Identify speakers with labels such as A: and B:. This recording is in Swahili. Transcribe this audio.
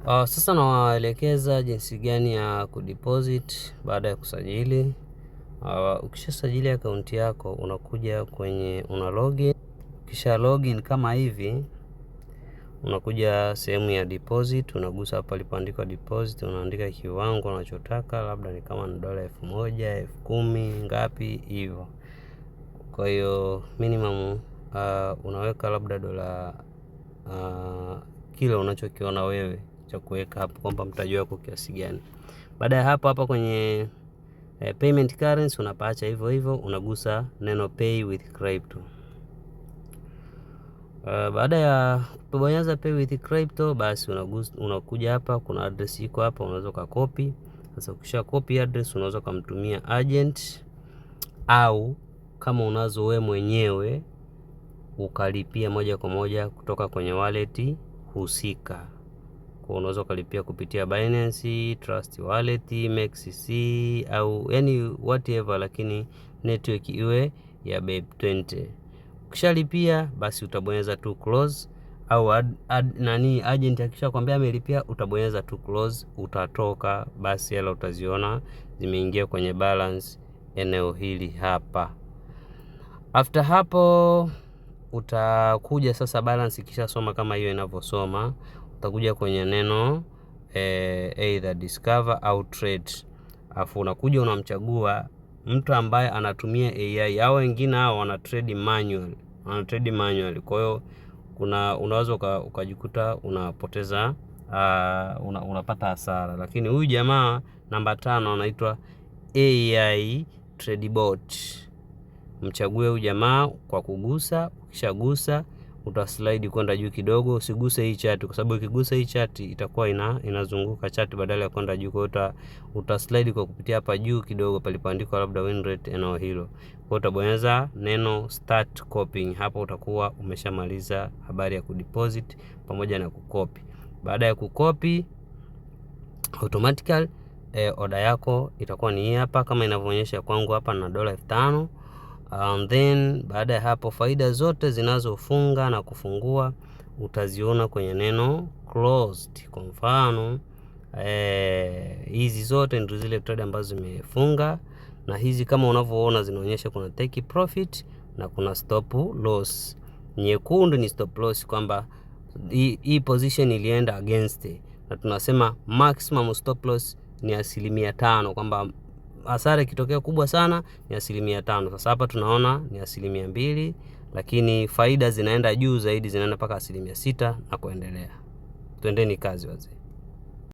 A: Sasa nawaelekeza jinsi gani ya kudeposit baada ya kusajili. Ukishasajili akaunti yako unakuja kwenye login. Kisha login kama hivi, unakuja sehemu ya deposit, unagusa hapa palipoandikwa deposit, unaandika kiwango unachotaka, labda ni kama ni $1000, $10,000, ngapi hivyo. Kwa hiyo minimum unaweka labda dola kile unachokiona wewe cha kuweka hapo kwamba mtaji wako kiasi gani. Baada ya hapo, hapa kwenye payment currency unapaacha hivyo hivyo, unagusa neno pay with crypto. Baada ya kubonyeza pay with crypto, basi unakuja hapa, kuna address iko hapa, unaweza kucopy. Sasa ukisha copy address, unaweza kumtumia agent, au kama unazo wewe mwenyewe ukalipia moja kwa moja kutoka kwenye wallet husika. Kwa unaweza ukalipia kupitia Binance, Trust Wallet, MaxCC au yani whatever, lakini network iwe ya BEP20. Ukishalipia basi utabonyeza to close, au agent akisha kwambia amelipia utabonyeza to close, utatoka, basi hela utaziona zimeingia kwenye balance eneo hili hapa. After hapo utakuja sasa balance ikisha soma kama hiyo inavyosoma, utakuja kwenye neno either discover au trade. Afu unakuja unamchagua mtu ambaye anatumia AI, au wengine hao wana trade manual. Kwa hiyo unaweza ukajikuta unapoteza unapata hasara, lakini huyu jamaa namba 5 anaitwa AI Trade Bot. Mchague huyu jamaa kwa kugusa. Ukishagusa utaslide kwenda juu kidogo, usiguse hii chart kwa sababu ukigusa hii chart itakuwa inazunguka chart badala ya kwenda juu. Kwa hiyo utaslide kwa kupitia hapa juu kidogo palipoandikwa labda win rate eneo hilo. Kwa hiyo utabonyeza neno start copying. Hapo utakuwa umeshamaliza habari ya kudeposit pamoja na kukopi. Baada ya kukopi, automatically order yako itakuwa ni hii hapa kama inavyoonyesha kwangu hapa na $5,000. And then baada ya hapo faida zote zinazofunga na kufungua utaziona kwenye neno closed. Kwa mfano hizi zote ndio zile trade ambazo zimefunga, na hizi kama unavyoona zinaonyesha kuna take profit na kuna stop loss. Nyekundu ni stop loss, kwamba hii position ilienda against, na tunasema maximum stop loss ni 5%, kwamba hasara ikitokea kubwa sana ni 5%. Sasa hapa tunaona ni 2%, lakini faida zinaenda juu zaidi, zinaenda mpaka 6% na kuendelea. Twendeni kazi wazee.